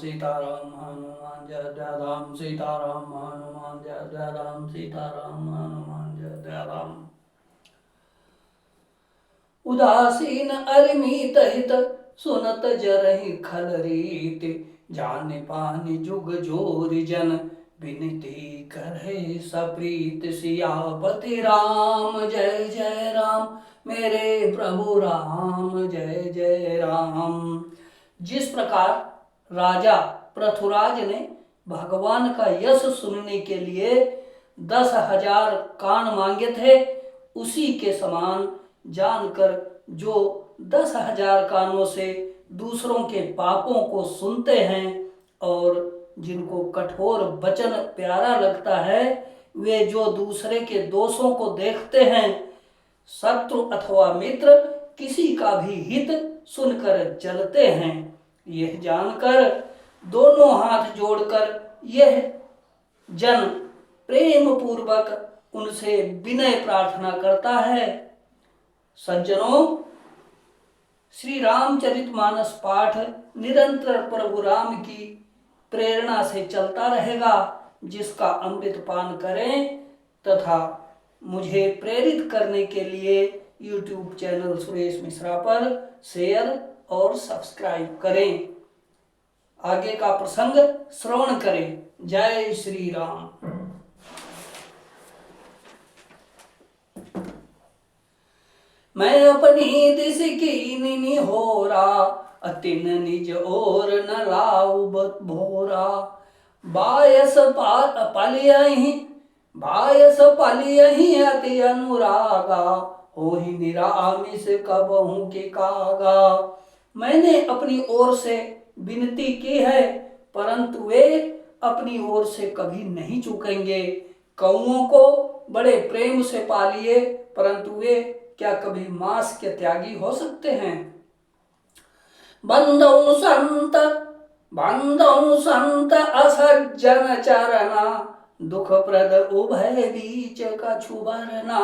सीताराम हनुमान जय जय राम सीताराम हनुमान जय जय राम सीताराम हनुमान जय जय राम। उदासीन अरिमित हित सुनत जरहि खल रीत, जाने पानि जुग जोर जन विनती करहे सप्रीत। सियापति राम जय जय राम, मेरे प्रभु राम जय जय राम। जिस प्रकार राजा पृथुराज ने भगवान का यश सुनने के लिए 10,000 कान मांगे थे, उसी के समान जानकर जो 10,000 कानों से दूसरों के पापों को सुनते हैं और जिनको कठोर वचन प्यारा लगता है, वे जो दूसरे के दोषों को देखते हैं, शत्रु अथवा मित्र किसी का भी हित सुनकर जलते हैं, यह जानकर दोनों हाथ जोड़कर यह जन प्रेम पूर्वक उनसे विनय प्रार्थना करता है। सज्जनों, श्री रामचरितमानस पाठ निरंतर प्रभु राम की प्रेरणा से चलता रहेगा, जिसका अमृत पान करें तथा मुझे प्रेरित करने के लिए YouTube चैनल सुरेश मिश्रा पर शेयर और सब्सक्राइब करें। आगे का प्रसंग श्रवण करें। जय श्री राम। मैं अपनी दिस कीनी होरा, अतिन निज और न लाऊ भोरा। बायस पलियहि अति अनुरागा, होहि निरामिष कबहु के कागा। मैंने अपनी ओर से विनती की है, परंतु वे अपनी ओर से कभी नहीं चूकेंगे। कौओं को बड़े प्रेम से पालिए, परंतु वे क्या कभी मांस के त्यागी हो सकते हैं। बंदौ संत असज्जन चरना, दुख प्रद उभय बीच कछु बरना।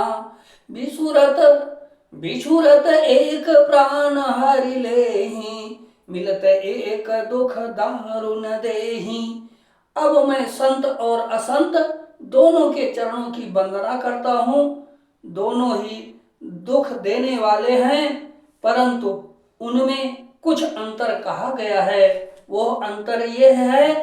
बिछुरत एक प्राण हरि लेहि, मिलत एक दुख दारुण देहि। अब मैं संत और असंत दोनों के चरणों की वंदना करता हूँ। दोनों ही दुख देने वाले हैं, परंतु उनमें कुछ अंतर कहा गया है। वो अंतर यह है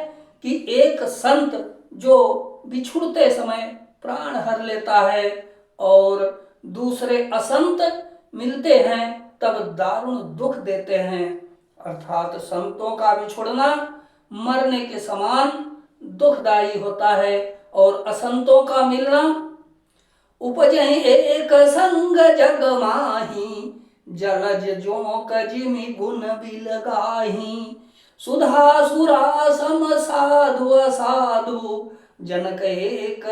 कि एक संत जो बिछुड़ते समय प्राण हर लेता है और दूसरे असंत मिलते हैं तब दारुण दुख देते हैं। अर्थात संतों का बिछुड़ना मरने के समान दुखदायी होता है और असंतों का मिलना उपजहि एक संग जग माही, जलज जोक जिमि गुण बिलगाही। सुधा सुरा सम साधु असाधु, जनक एक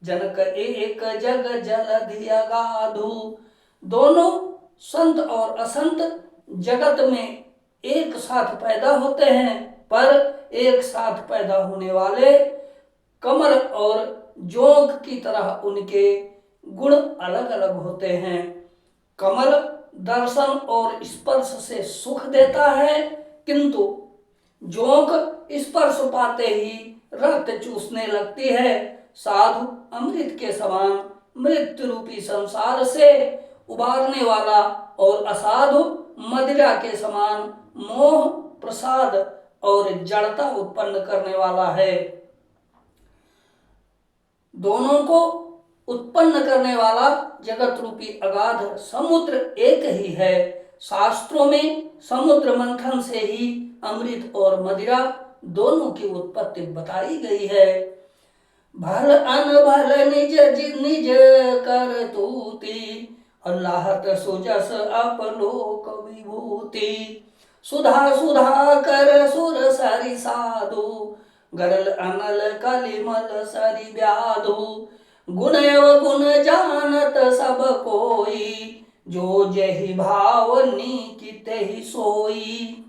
जग जलधि अगाधु। दोनों संत और असंत जगत में एक साथ पैदा होते हैं, पर एक साथ पैदा होने वाले कमल और जोंक की तरह उनके गुण अलग अलग होते हैं। कमल दर्शन और स्पर्श से सुख देता है, किंतु जोंक स्पर्श पाते ही रक्त चूसने लगती है। साधु अमृत के समान मृत्यु रूपी संसार से उबारने वाला और असाधु मदिरा के समान मोह प्रसाद और जड़ता उत्पन्न करने वाला है। दोनों को उत्पन्न करने वाला जगत रूपी अगाध समुद्र एक ही है। शास्त्रों में समुद्र मंथन से ही अमृत और मदिरा दोनों की उत्पत्ति बताई गई है। भल अनभल निज निज कर तूती, अल्लाहत सुजस अपलोक विभूति। सुधा सुधा कर सुर सरि साधु, गरल अनल कलिमल सरि व्याधु। गुण गुण जानत सब कोई, जो जहि भाव नीकित ही सोई।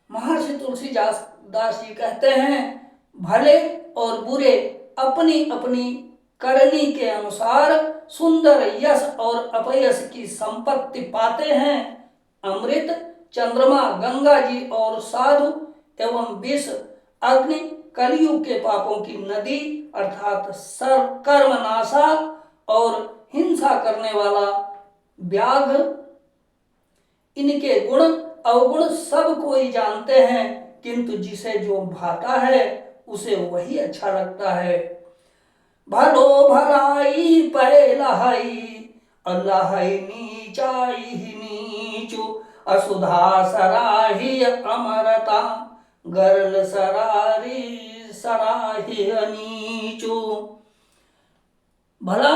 महर्षि तुलसीदास जी कहते हैं, भले और बुरे अपनी अपनी करनी के अनुसार सुंदर यश और अपयश की संपत्ति पाते हैं। अमृत चंद्रमा, गंगा जी और साधु एवं विष, अग्नि, कलयुग के पापों की नदी अर्थात कर्म नाशा और हिंसा करने वाला व्याघ्र, इनके गुण अवगुण सब कोई जानते हैं, किंतु जिसे जो भाता है उसे वही अच्छा लगता है। भलो भलाई पहलाई अल्लाह नीचाई नीचू, असुधा सराही अमरता गरल सरारी सराही नीचू। भला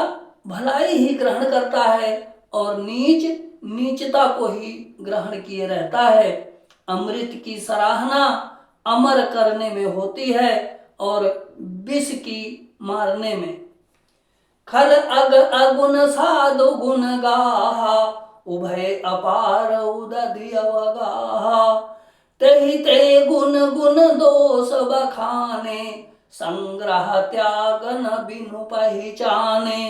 भलाई ही ग्रहण करता है और नीच नीचता को ही ग्रहण किए रहता है। अमृत की सराहना अमर करने में होती है और विष की मारने में। खल अग अगुण साधु गुण गाहा, उभय अपार उदधि अवगाहा, तेहि ते गुण गुण दोष बखाने, संग्रह त्याग न बिनु पहचाने।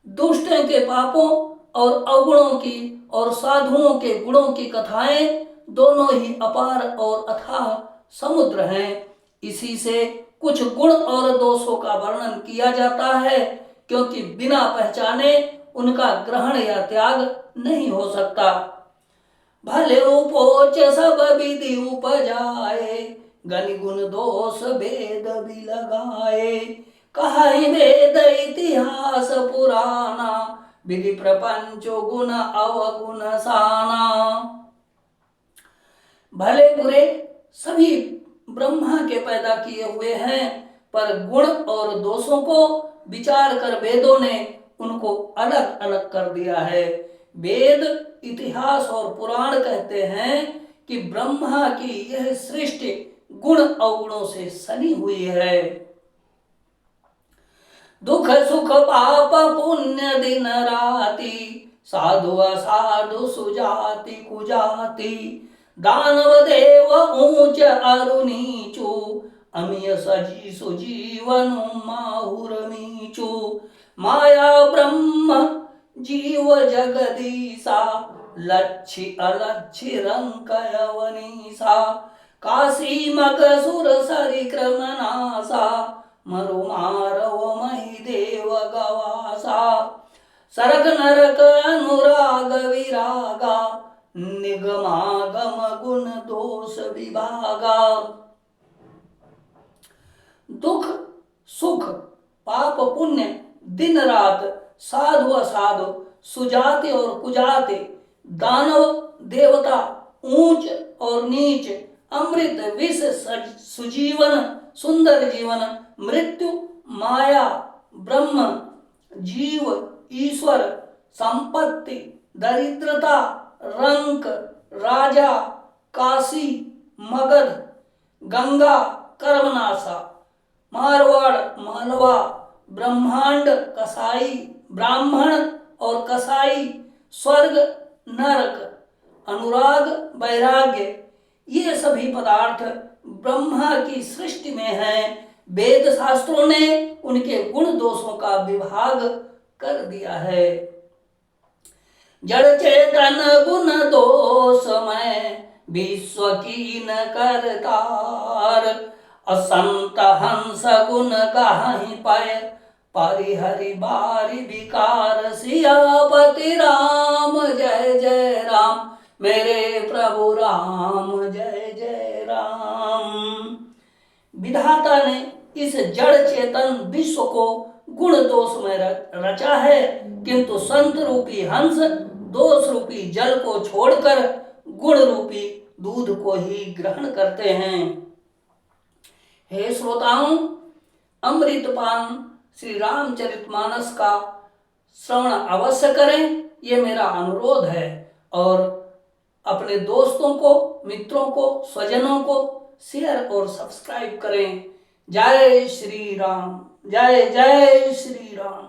दुष्ट के पापों और अवगुणों की और साधुओं के गुणों की कथाएं दोनों ही अपार और अथाह समुद्र हैं। इसी से कुछ गुण और दोषों का वर्णन किया जाता है, क्योंकि बिना पहचाने उनका ग्रहण या त्याग नहीं हो सकता। भले उपोच सब विधि उपजाए, गनि गुण दोष भेद भी लगाए, कहाई वेद इतिहास पुराना, विधि प्रपंच गुण अवगुण साना। भले बुरे सभी ब्रह्मा के पैदा किए हुए हैं, पर गुण और दोषों को विचार कर वेदों ने उनको अलग अलग कर दिया है। वेद, इतिहास और पुराण कहते हैं कि ब्रह्मा की यह सृष्टि गुण अवगुणों से सनी हुई है। दुख सुख पाप पुण्य दिन राति, साधु असाधु सुजाति कुजाति, दानव देव ऊंच अरु नीचू, अमिय सजी सुजीवन माहुर मीचू। माया ब्रह्म जीव जगदीसा, लच्छी अलच्छी रंक अवनीसा, काशी मगसुर सरि क्रमनासा, मरु मारव मही देव गवासा। सरग नरक अनुराग विरागा, निगमागम गुण दोष विभागा। दुख सुख पाप पुण्य दिन रात, साधु असाधु, सुजाति और कुजाति, दानव देवता, ऊंच और नीच, अमृत विष सुजीवन सुंदर जीवन, मृत्यु माया ब्रह्म जीव ईश्वर, संपत्ति दरिद्रता, रंक राजा, काशी मगध, गंगा कर्मनाशा, मारवाड़ मालवा, ब्रह्मांड कसाई, ब्राह्मण और कसाई, स्वर्ग नरक, अनुराग वैराग्य, ये सभी पदार्थ ब्रह्मा की सृष्टि में हैं। वेद शास्त्रों ने उनके गुण दोषों का विभाग कर दिया है। जड़ चेतन गुण दोष में विश्व कीन करतार, असंत हंस गुण गाहि पाए, परिहरि बारी विकार। सियापति राम जय जय राम, मेरे प्रभु राम जय जय राम। विधाता ने इस जड़ चेतन विश्व को गुण दोष में रचा है, किंतु संत रूपी हंस दोष रूपी जल को छोड़कर गुण रूपी दूध को ही ग्रहण करते हैं। हे श्रोताओं, अमृतपान श्री रामचरितमानस का श्रवण अवश्य करें, ये मेरा अनुरोध है। और अपने दोस्तों को, मित्रों को, स्वजनों को शेयर और सब्सक्राइब करें। जय श्री राम, जय जय श्री राम।